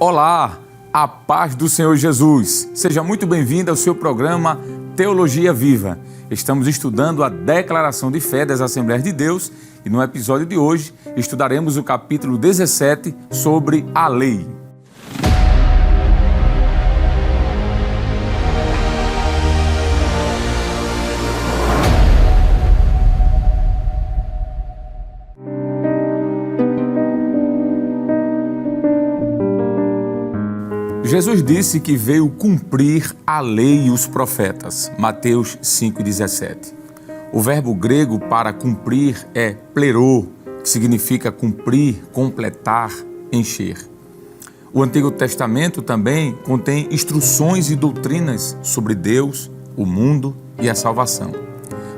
Olá, a paz do Senhor Jesus. Seja muito bem-vindo ao seu programa Teologia Viva. Estamos estudando a declaração de fé das Assembleias de Deus e no episódio de hoje estudaremos o capítulo 17 sobre a lei. Jesus disse que veio cumprir a lei e os profetas, Mateus 5,17. O verbo grego para cumprir é plerô, que significa cumprir, completar, encher. O Antigo Testamento também contém instruções e doutrinas sobre Deus, o mundo e a salvação.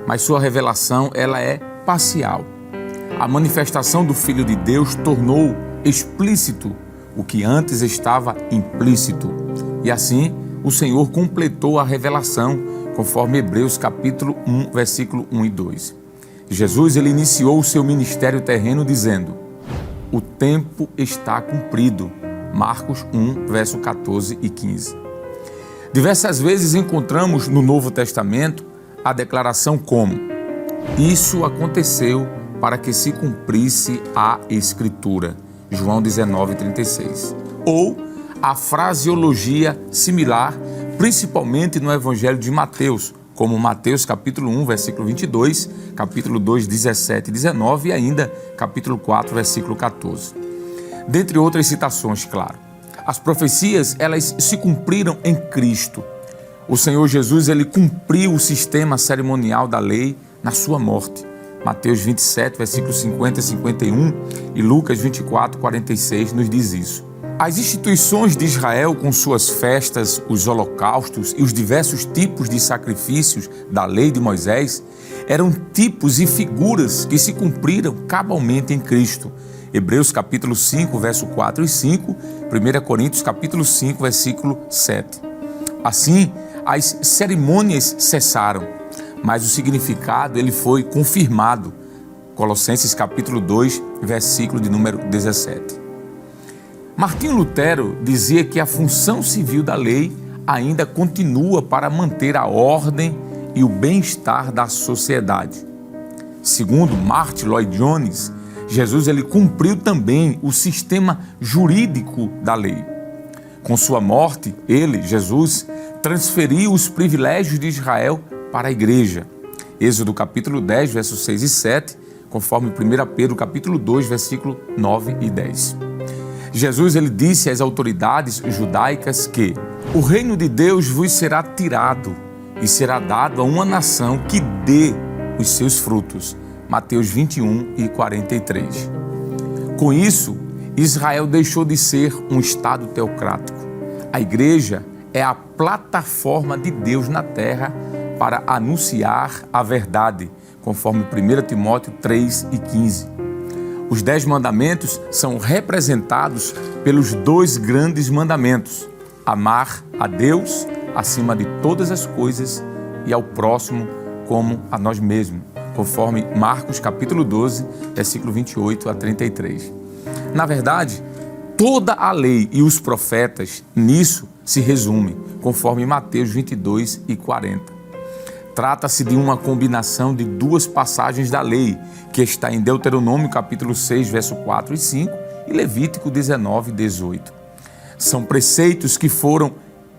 Mas sua revelação ela é parcial. A manifestação do Filho de Deus tornou explícito o que antes estava implícito. E assim, o Senhor completou a revelação, conforme Hebreus capítulo 1, versículo 1 e 2. Jesus ele iniciou o seu ministério terreno dizendo: o tempo está cumprido. Marcos 1, verso 14 e 15. Diversas vezes encontramos no Novo Testamento a declaração como: isso aconteceu para que se cumprisse a Escritura. João 19:36. Ou a fraseologia similar, principalmente no Evangelho de Mateus, como Mateus capítulo 1, versículo 22, capítulo 2, 17 e 19 e ainda capítulo 4, versículo 14. Dentre outras citações, claro. As profecias, elas se cumpriram em Cristo. O Senhor Jesus, ele cumpriu o sistema cerimonial da lei na sua morte. Mateus 27, versículos 50 e 51 e Lucas 24, 46 nos diz isso. As instituições de Israel com suas festas, os holocaustos e os diversos tipos de sacrifícios da lei de Moisés eram tipos e figuras que se cumpriram cabalmente em Cristo. Hebreus capítulo 5, verso 4 e 5, 1 Coríntios capítulo 5, versículo 7. Assim, as cerimônias cessaram, mas o significado ele foi confirmado. Colossenses capítulo 2, versículo de número 17. Martinho Lutero dizia que a função civil da lei ainda continua para manter a ordem e o bem-estar da sociedade. Segundo Martin Lloyd Jones, Jesus ele cumpriu também o sistema jurídico da lei. Com sua morte, ele, Jesus, transferiu os privilégios de Israel para a igreja. Êxodo capítulo 10, versos 6 e 7, conforme 1 Pedro capítulo 2, versículo 9 e 10. Jesus ele disse às autoridades judaicas que o reino de Deus vos será tirado e será dado a uma nação que dê os seus frutos. Mateus 21 e 43. Com isso, Israel deixou de ser um estado teocrático. A igreja é a plataforma de Deus na terra para anunciar a verdade, conforme 1 Timóteo 3 e 15. Os 10 mandamentos são representados pelos 2 grandes mandamentos: amar a Deus acima de todas as coisas e ao próximo como a nós mesmos, conforme Marcos capítulo 12, versículo 28 a 33. Na verdade, toda a lei e os profetas nisso se resumem, conforme Mateus 22 e 40. Trata-se de uma combinação de 2 passagens da lei, que está em Deuteronômio capítulo 6, verso 4 e 5 e Levítico 19, 18. São preceitos que foram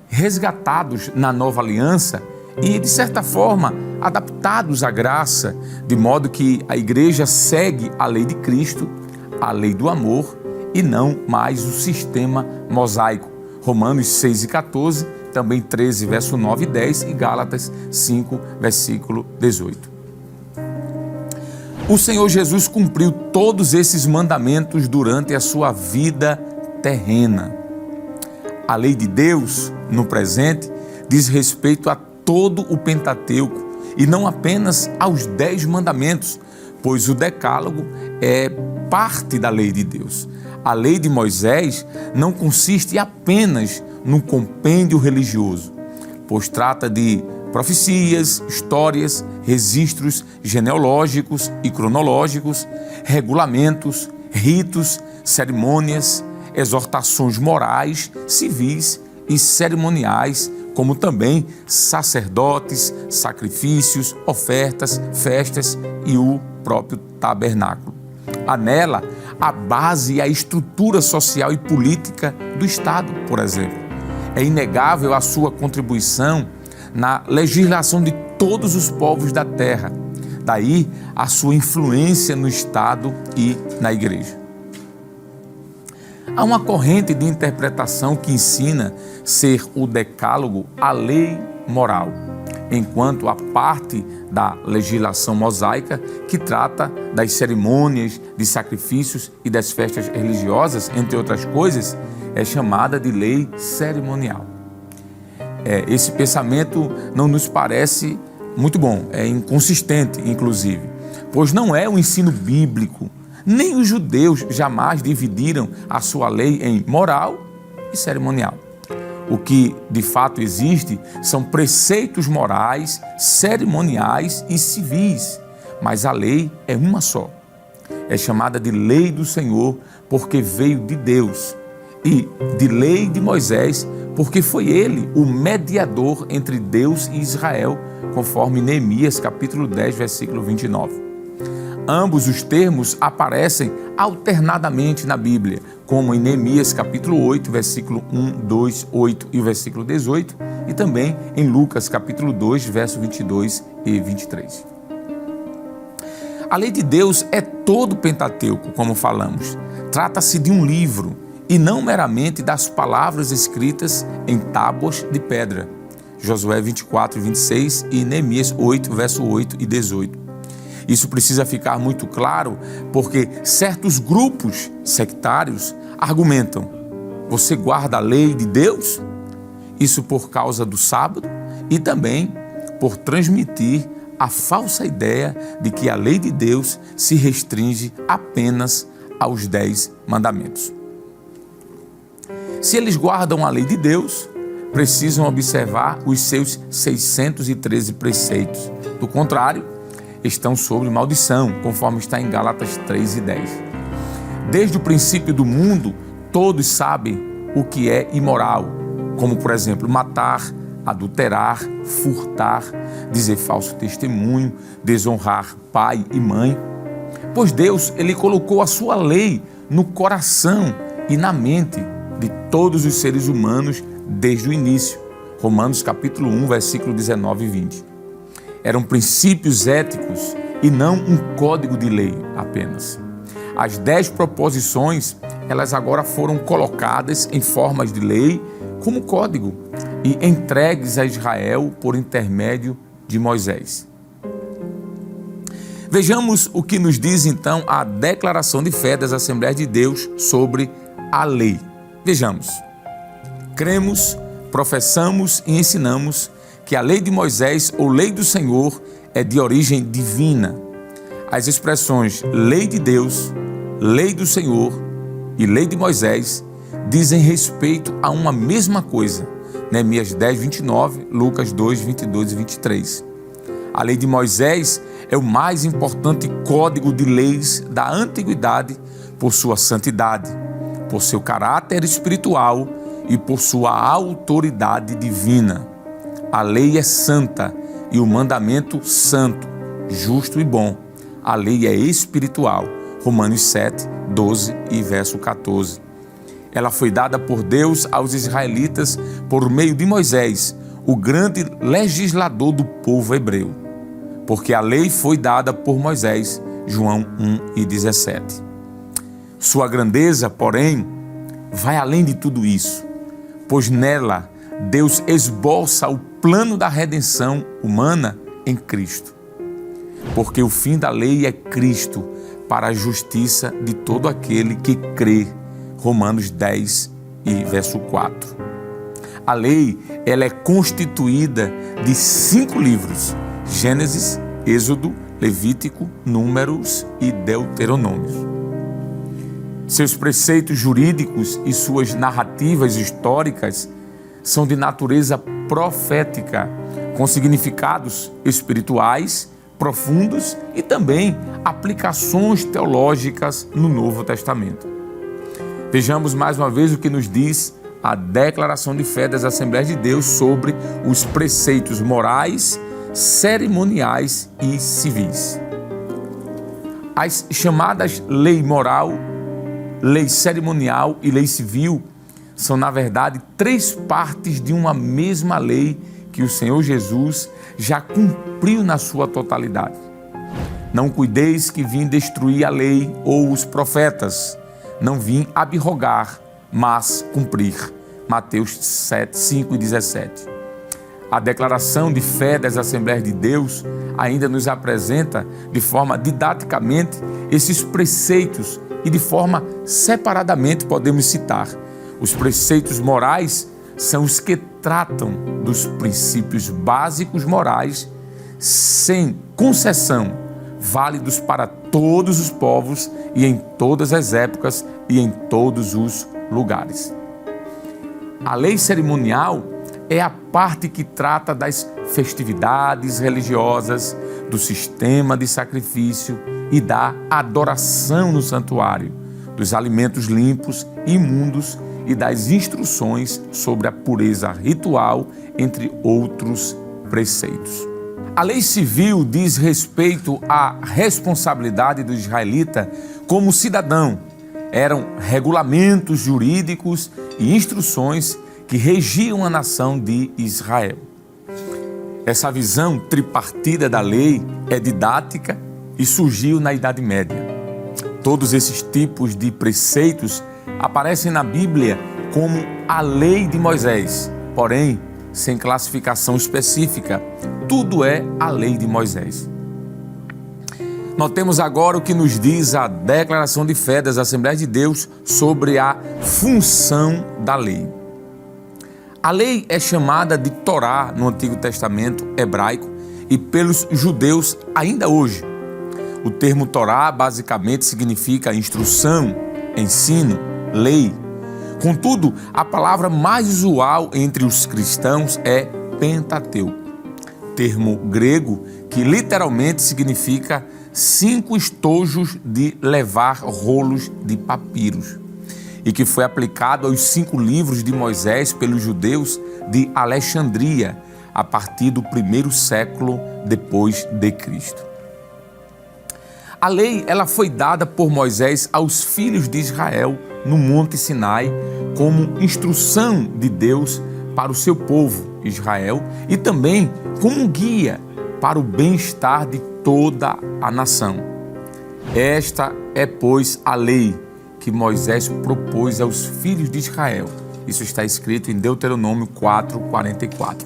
resgatados na nova aliança e, de certa forma, adaptados à graça, de modo que a igreja segue a lei de Cristo, a lei do amor e não mais o sistema mosaico. Romanos 6 e 14, também 13, verso 9 e 10 e Gálatas 5, versículo 18. O Senhor Jesus cumpriu todos esses mandamentos durante a sua vida terrena. A lei de Deus, no presente, diz respeito a todo o Pentateuco e não apenas aos 10 mandamentos, pois o Decálogo é parte da lei de Deus. A lei de Moisés não consiste apenas no compêndio religioso, pois trata de profecias, histórias, registros genealógicos e cronológicos, regulamentos, ritos, cerimônias, exortações morais, civis e cerimoniais, como também sacerdotes, sacrifícios, ofertas, festas e o próprio tabernáculo. Há nela a base e a estrutura social e política do Estado, por exemplo. É inegável a sua contribuição na legislação de todos os povos da terra. Daí a sua influência no Estado e na Igreja. Há uma corrente de interpretação que ensina ser o decálogo a lei moral, enquanto a parte da legislação mosaica que trata das cerimônias, de sacrifícios e das festas religiosas, entre outras coisas, é chamada de lei cerimonial. Esse pensamento não nos parece muito bom, é inconsistente, inclusive, pois não é o ensino bíblico. Nem os judeus jamais dividiram a sua lei em moral e cerimonial. O que de fato existe são preceitos morais, cerimoniais e civis, mas a lei é uma só. É chamada de lei do Senhor porque veio de Deus, e de lei de Moisés porque foi ele o mediador entre Deus e Israel, conforme Neemias capítulo 10, versículo 29. Ambos os termos aparecem alternadamente na Bíblia, como em Neemias capítulo 8, versículo 1, 2, 8 e o versículo 18, e também em Lucas capítulo 2, verso 22 e 23. A lei de Deus é todo o Pentateuco, como falamos. Trata-se de um livro e não meramente das palavras escritas em tábuas de pedra. Josué 24, 26 e Neemias 8, verso 8 e 18. Isso precisa ficar muito claro porque certos grupos sectários argumentam: você guarda a lei de Deus? Isso por causa do sábado e também por transmitir a falsa ideia de que a lei de Deus se restringe apenas aos 10 mandamentos. Se eles guardam a lei de Deus, precisam observar os seus 613 preceitos. Do contrário, estão sob maldição, conforme está em Gálatas 3 e 10. Desde o princípio do mundo, todos sabem o que é imoral, como, por exemplo, matar, adulterar, furtar, dizer falso testemunho, desonrar pai e mãe. Pois Deus, Ele colocou a sua lei no coração e na mente de todos os seres humanos desde o início. Romanos capítulo 1, versículo 19 e 20. Eram princípios éticos e não um código de lei apenas. As 10 proposições, elas agora foram colocadas em formas de lei como código e entregues a Israel por intermédio de Moisés. Vejamos o que nos diz então a declaração de fé das Assembleias de Deus sobre a lei. Vejamos. Cremos, professamos e ensinamos que a lei de Moisés ou lei do Senhor é de origem divina. As expressões lei de Deus, lei do Senhor e lei de Moisés dizem respeito a uma mesma coisa. Neemias 10, 29, Lucas 2, 22 e 23. A lei de Moisés é o mais importante código de leis da antiguidade por sua santidade, por seu caráter espiritual e por sua autoridade divina. A lei é santa e o mandamento santo, justo e bom. A lei é espiritual. Romanos 7, 12 e verso 14. Ela foi dada por Deus aos israelitas por meio de Moisés, o grande legislador do povo hebreu. Porque a lei foi dada por Moisés, João 1 e 17. Sua grandeza, porém, vai além de tudo isso, pois nela Deus esboça o plano da redenção humana em Cristo. Porque o fim da lei é Cristo para a justiça de todo aquele que crê. Romanos 10 e verso 4. A lei, ela é constituída de 5 livros: Gênesis, Êxodo, Levítico, Números e Deuteronômio. Seus preceitos jurídicos e suas narrativas históricas são de natureza profética, com significados espirituais, profundos e também aplicações teológicas no Novo Testamento. Vejamos mais uma vez o que nos diz a declaração de fé das Assembleias de Deus sobre os preceitos morais, cerimoniais e civis. As chamadas lei moral, lei cerimonial e lei civil são, na verdade, três partes de uma mesma lei que o Senhor Jesus já cumpriu na sua totalidade. Não cuideis que vim destruir a lei ou os profetas. Não vim abrogar, mas cumprir. Mateus 7, 5 e 17. A declaração de fé das Assembleias de Deus ainda nos apresenta de forma didaticamente esses preceitos e de forma separadamente podemos citar. Os preceitos morais são os que tratam dos princípios básicos morais sem concessão, válidos para todos os povos e em todas as épocas e em todos os lugares. A lei cerimonial é a parte que trata das festividades religiosas, do sistema de sacrifício e da adoração no santuário, dos alimentos limpos e imundos e das instruções sobre a pureza ritual, entre outros preceitos. A lei civil diz respeito à responsabilidade do israelita como cidadão. Eram regulamentos jurídicos e instruções que regiam a nação de Israel. Essa visão tripartida da lei é didática e surgiu na Idade Média. Todos esses tipos de preceitos aparecem na Bíblia como a lei de Moisés, porém, sem classificação específica. Tudo é a lei de Moisés. Notemos agora o que nos diz a declaração de fé das Assembleias de Deus sobre a função da lei. A lei é chamada de Torá no Antigo Testamento hebraico e pelos judeus ainda hoje. O termo Torá basicamente significa instrução, ensino, lei. Contudo, a palavra mais usual entre os cristãos é Pentateuco, termo grego que literalmente significa 5 estojos de levar rolos de papiros, e que foi aplicado aos 5 livros de Moisés pelos judeus de Alexandria, a partir do 1º século depois de Cristo. A lei ela foi dada por Moisés aos filhos de Israel no Monte Sinai como instrução de Deus para o seu povo, Israel, e também como um guia para o bem-estar de toda a nação. Esta é, pois, a lei que Moisés propôs aos filhos de Israel. Isso está escrito em Deuteronômio 4:44.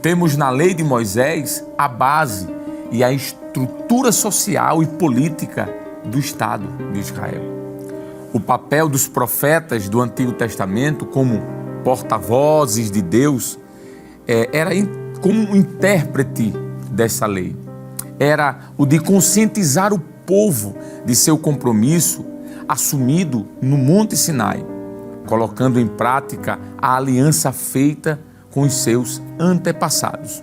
Temos na lei de Moisés a base e a estrutura social e política do Estado de Israel. O papel dos profetas do Antigo Testamento como porta-vozes de Deus era como um intérprete dessa lei. Era o de conscientizar o povo de seu compromisso assumido no Monte Sinai, colocando em prática a aliança feita com os seus antepassados.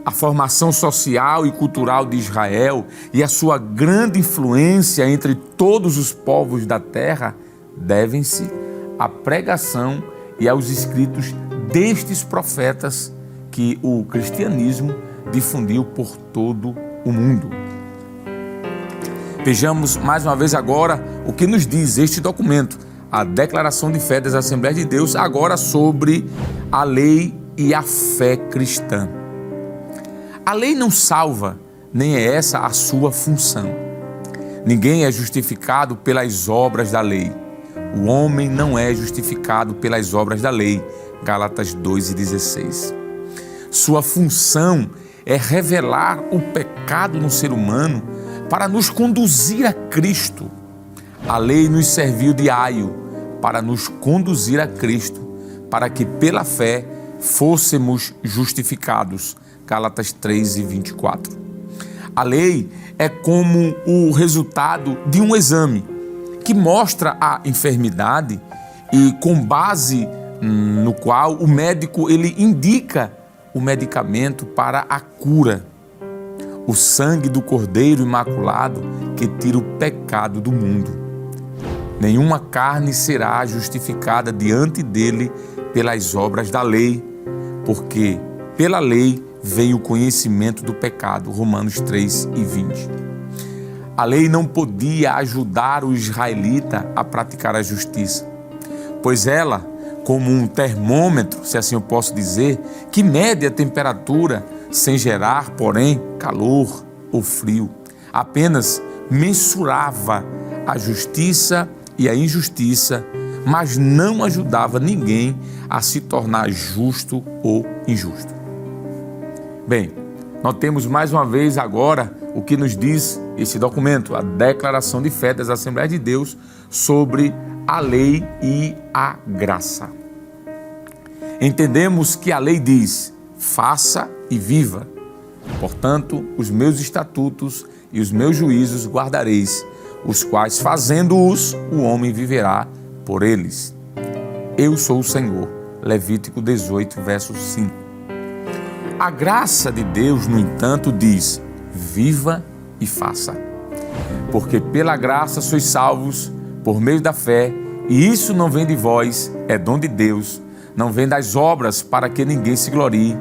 A formação social e cultural de Israel e a sua grande influência entre todos os povos da terra devem-se à pregação e aos escritos destes profetas que o cristianismo difundiu por todo o mundo. Vejamos mais uma vez agora o que nos diz este documento, a Declaração de Fé das Assembleias de Deus, agora sobre a lei e a fé cristã. A lei não salva, nem é essa a sua função. Ninguém é justificado pelas obras da lei. O homem não é justificado pelas obras da lei. Gálatas 2:16. Sua função é revelar o pecado no ser humano para nos conduzir a Cristo. A lei nos serviu de aio para nos conduzir a Cristo, para que pela fé fôssemos justificados. Gálatas 3:24. A lei é como o resultado de um exame que mostra a enfermidade e com base no qual o médico ele indica o medicamento para a cura. O sangue do Cordeiro Imaculado que tira o pecado do mundo. Nenhuma carne será justificada diante dele pelas obras da lei, porque pela lei veio o conhecimento do pecado. Romanos 3:20. A lei não podia ajudar o israelita a praticar a justiça, pois ela, como um termômetro, se assim eu posso dizer, que mede a temperatura sem gerar, porém, calor ou frio, apenas mensurava a justiça e a injustiça, mas não ajudava ninguém a se tornar justo ou injusto. Bem, nós temos mais uma vez agora o que nos diz esse documento, a Declaração de Fé das Assembleias de Deus sobre a lei e a graça. Entendemos que a lei diz: faça e viva. Portanto, os meus estatutos e os meus juízos guardareis, os quais, fazendo-os, o homem viverá por eles. Eu sou o Senhor. Levítico 18, verso 5. A graça de Deus, no entanto, diz: viva e faça. Porque pela graça sois salvos por meio da fé, e isso não vem de vós, é dom de Deus, não vem das obras para que ninguém se glorie,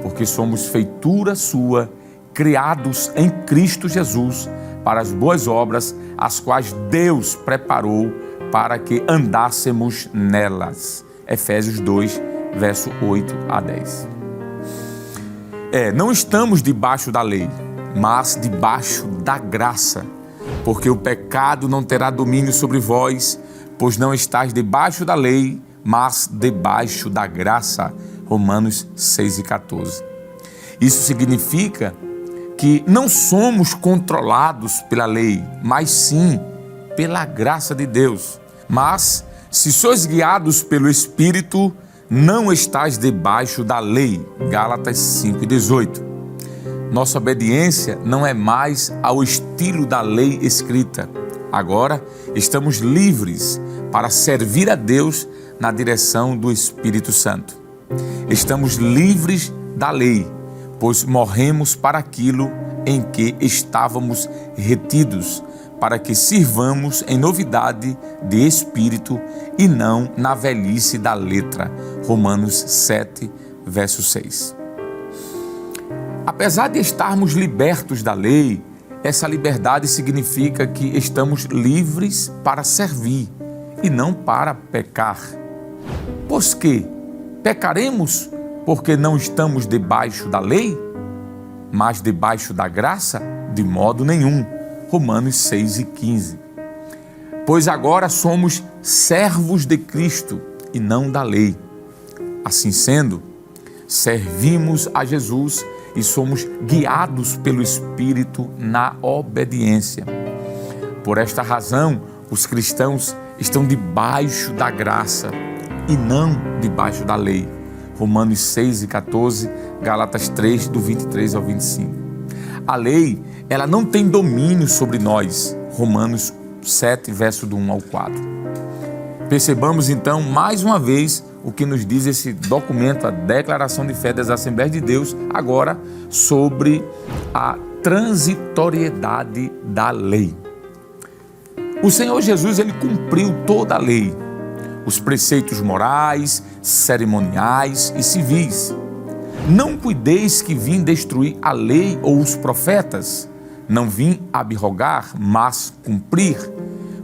porque somos feitura sua, criados em Cristo Jesus, para as boas obras, as quais Deus preparou para que andássemos nelas. Efésios 2, verso 8 a 10. Não estamos debaixo da lei, mas debaixo da graça, porque o pecado não terá domínio sobre vós, pois não estáis debaixo da lei, mas debaixo da graça. Romanos 6:14. Isso significa que não somos controlados pela lei, mas sim pela graça de Deus. Mas, se sois guiados pelo Espírito, não estáis debaixo da lei. Gálatas 5:18. Nossa obediência não é mais ao estilo da lei escrita. Agora, estamos livres para servir a Deus na direção do Espírito Santo. Estamos livres da lei, pois morremos para aquilo em que estávamos retidos, para que sirvamos em novidade de espírito e não na velhice da letra. Romanos 7, verso 6. Apesar de estarmos libertos da lei, essa liberdade significa que estamos livres para servir e não para pecar. Pois que pecaremos porque não estamos debaixo da lei, mas debaixo da graça? De modo nenhum. Romanos 6:15. Pois agora somos servos de Cristo e não da lei. Assim sendo, servimos a Jesus e somos guiados pelo Espírito na obediência. Por esta razão, os cristãos estão debaixo da graça e não debaixo da lei. Romanos 6:14, Gálatas 3, do 23 ao 25. A lei, ela não tem domínio sobre nós. Romanos 7, verso do 1 ao 4. Percebamos então, mais uma vez, o que nos diz esse documento, a Declaração de Fé das Assembleias de Deus, agora sobre a transitoriedade da lei. O Senhor Jesus, ele cumpriu toda a lei, os preceitos morais, cerimoniais e civis. Não cuideis que vim destruir a lei ou os profetas. Não vim abrogar, mas cumprir.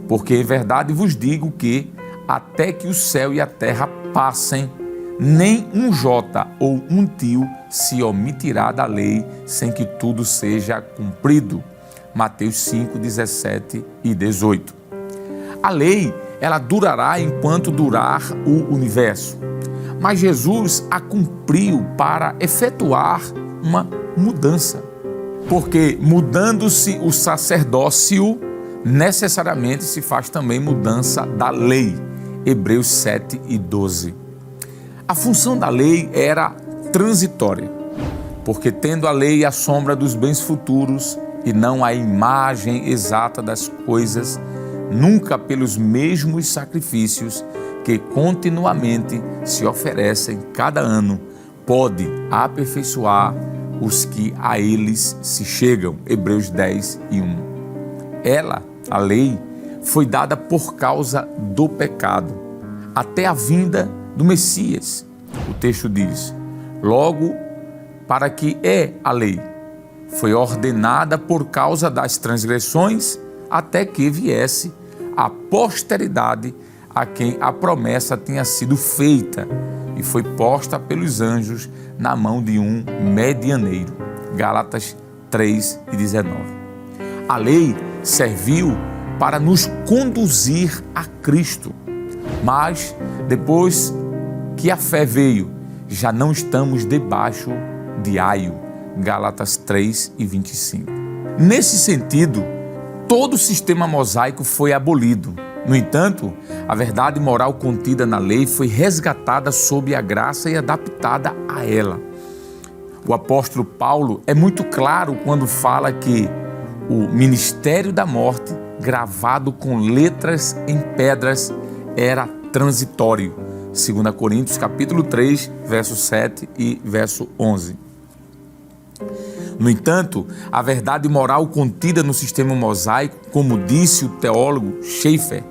Porque em verdade vos digo que, até que o céu e a terra passem, nem um jota ou um tio se omitirá da lei, sem que tudo seja cumprido. Mateus 5, 17 e 18. A lei, ela durará enquanto durar o universo. Mas Jesus a cumpriu para efetuar uma mudança. Porque mudando-se o sacerdócio, necessariamente se faz também mudança da lei. Hebreus 7 e 12. A função da lei era transitória, porque tendo a lei a sombra dos bens futuros e não a imagem exata das coisas, nunca pelos mesmos sacrifícios que continuamente se oferecem cada ano, pode aperfeiçoar os que a eles se chegam. Hebreus 10 e 1. Ela, a lei, foi dada por causa do pecado, até a vinda do Messias. O texto diz: logo, para que é a lei, foi ordenada por causa das transgressões, até que viesse a posteridade a quem a promessa tinha sido feita e foi posta pelos anjos na mão de um medianeiro. Gálatas 3:19. A lei serviu para nos conduzir a Cristo, mas depois que a fé veio, já não estamos debaixo de aio. Gálatas 3:25. Nesse sentido, todo o sistema mosaico foi abolido. No entanto, a verdade moral contida na lei foi resgatada sob a graça e adaptada a ela. O apóstolo Paulo é muito claro quando fala que o ministério da morte, gravado com letras em pedras, era transitório. 2 Coríntios capítulo 3, verso 7 e verso 11. No entanto, a verdade moral contida no sistema mosaico, como disse o teólogo Schaeffer,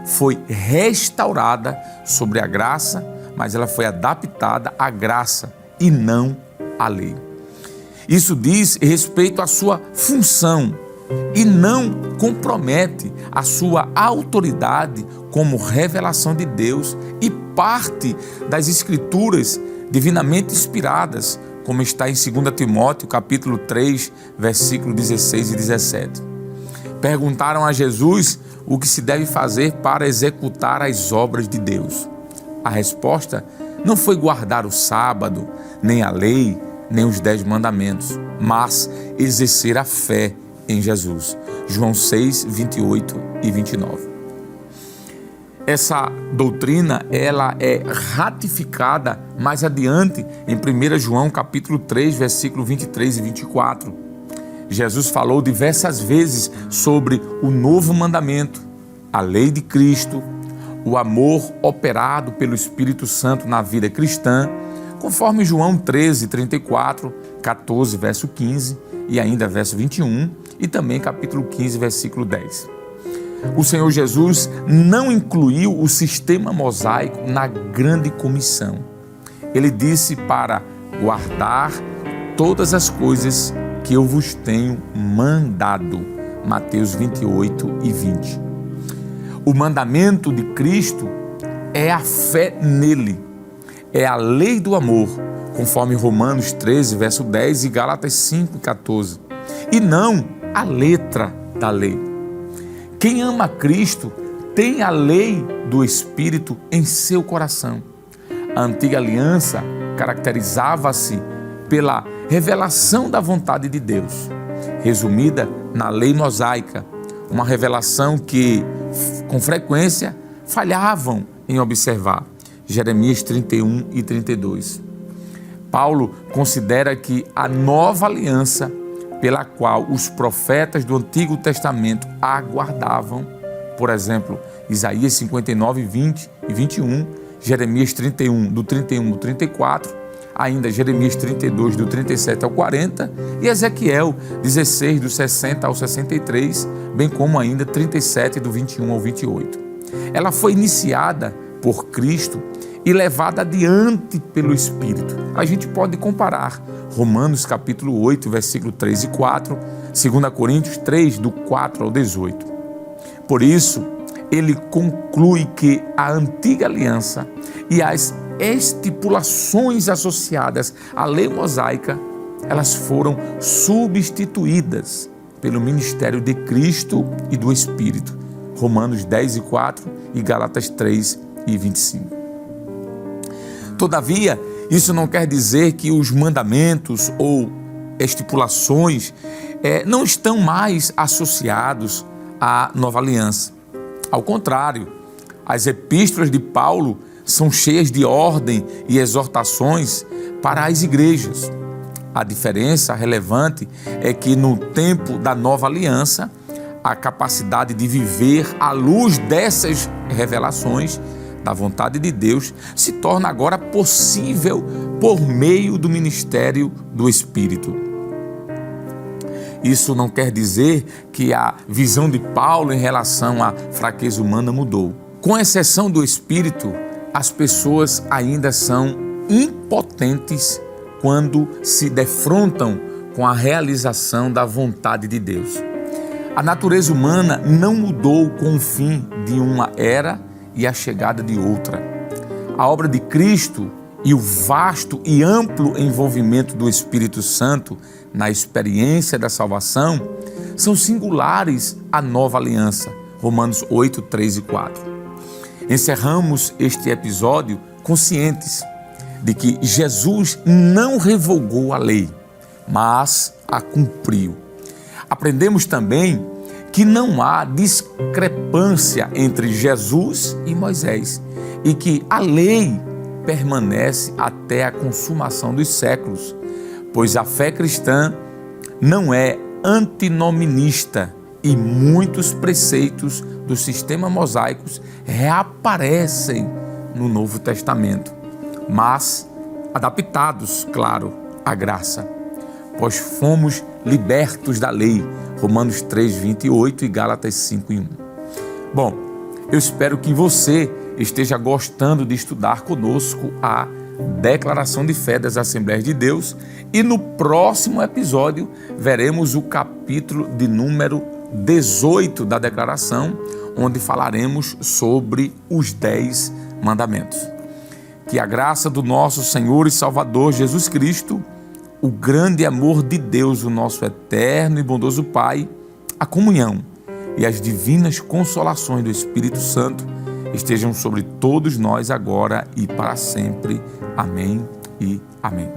foi restaurada sobre a graça, mas ela foi adaptada à graça e não à lei. Isso diz respeito à sua função e não compromete a sua autoridade como revelação de Deus e parte das Escrituras divinamente inspiradas, como está em 2 Timóteo, capítulo 3, versículos 16 e 17. Perguntaram a Jesus o que se deve fazer para executar as obras de Deus. A resposta não foi guardar o sábado, nem a lei, nem os 10 mandamentos, mas exercer a fé em Jesus. João 6, 28 e 29. Essa doutrina, ela é ratificada mais adiante em 1 João capítulo 3, versículo 23 e 24. Jesus falou diversas vezes sobre o novo mandamento, a lei de Cristo, o amor operado pelo Espírito Santo na vida cristã, conforme João 13, 34, 14, verso 15 e ainda verso 21 e também capítulo 15, versículo 10. O Senhor Jesus não incluiu o sistema mosaico na grande comissão. Ele disse para guardar todas as coisas que eu vos tenho mandado. Mateus 28 e 20. O mandamento de Cristo é a fé nele, é a lei do amor, conforme Romanos 13, verso 10 e Gálatas 5, 14, e não a letra da lei. Quem ama a Cristo tem a lei do Espírito em seu coração. A antiga aliança caracterizava-se pela revelação da vontade de Deus, resumida na lei mosaica, uma revelação que, com frequência, falhavam em observar. Jeremias 31 e 32. Paulo considera que a nova aliança pela qual os profetas do Antigo Testamento aguardavam, por exemplo, Isaías 59, 20 e 21, Jeremias 31, do 31 ao 34, ainda Jeremias 32, do 37 ao 40, e Ezequiel 16, do 60 ao 63, bem como ainda 37, do 21 ao 28. Ela foi iniciada por Cristo e levada adiante pelo Espírito. A gente pode comparar Romanos capítulo 8, versículo 3 e 4, 2 Coríntios 3, do 4 ao 18. Por isso, ele conclui que a antiga aliança e as estipulações associadas à lei mosaica, elas foram substituídas pelo ministério de Cristo e do Espírito. Romanos 10 e 4 e Gálatas 3 e 25. Todavia, isso não quer dizer que os mandamentos ou estipulações não estão mais associados à nova aliança. Ao contrário, as epístolas de Paulo são cheias de ordem e exortações para as igrejas. A diferença relevante é que no tempo da nova aliança, a capacidade de viver à luz dessas revelações da vontade de Deus se torna agora possível por meio do ministério do Espírito. Isso não quer dizer que a visão de Paulo em relação à fraqueza humana mudou. Com exceção do Espírito, as pessoas ainda são impotentes quando se defrontam com a realização da vontade de Deus. A natureza humana não mudou com o fim de uma era e a chegada de outra. A obra de Cristo e o vasto e amplo envolvimento do Espírito Santo na experiência da salvação são singulares à nova aliança. Romanos 8, 3 e 4. Encerramos este episódio conscientes de que Jesus não revogou a lei, mas a cumpriu. Aprendemos também que não há discrepância entre Jesus e Moisés e que a lei permanece até a consumação dos séculos, pois a fé cristã não é antinominista e muitos preceitos do sistema mosaico reaparecem no Novo Testamento, mas adaptados, claro, à graça, pois fomos libertos da lei, Romanos 3, 28 e Gálatas 5, 1. Bom, eu espero que você esteja gostando de estudar conosco a Declaração de Fé das Assembleias de Deus e no próximo episódio veremos o capítulo de número 18 da Declaração, onde falaremos sobre os 10 mandamentos. Que a graça do nosso Senhor e Salvador Jesus Cristo, o grande amor de Deus, o nosso eterno e bondoso Pai, a comunhão e as divinas consolações do Espírito Santo estejam sobre todos nós agora e para sempre. Amém e amém.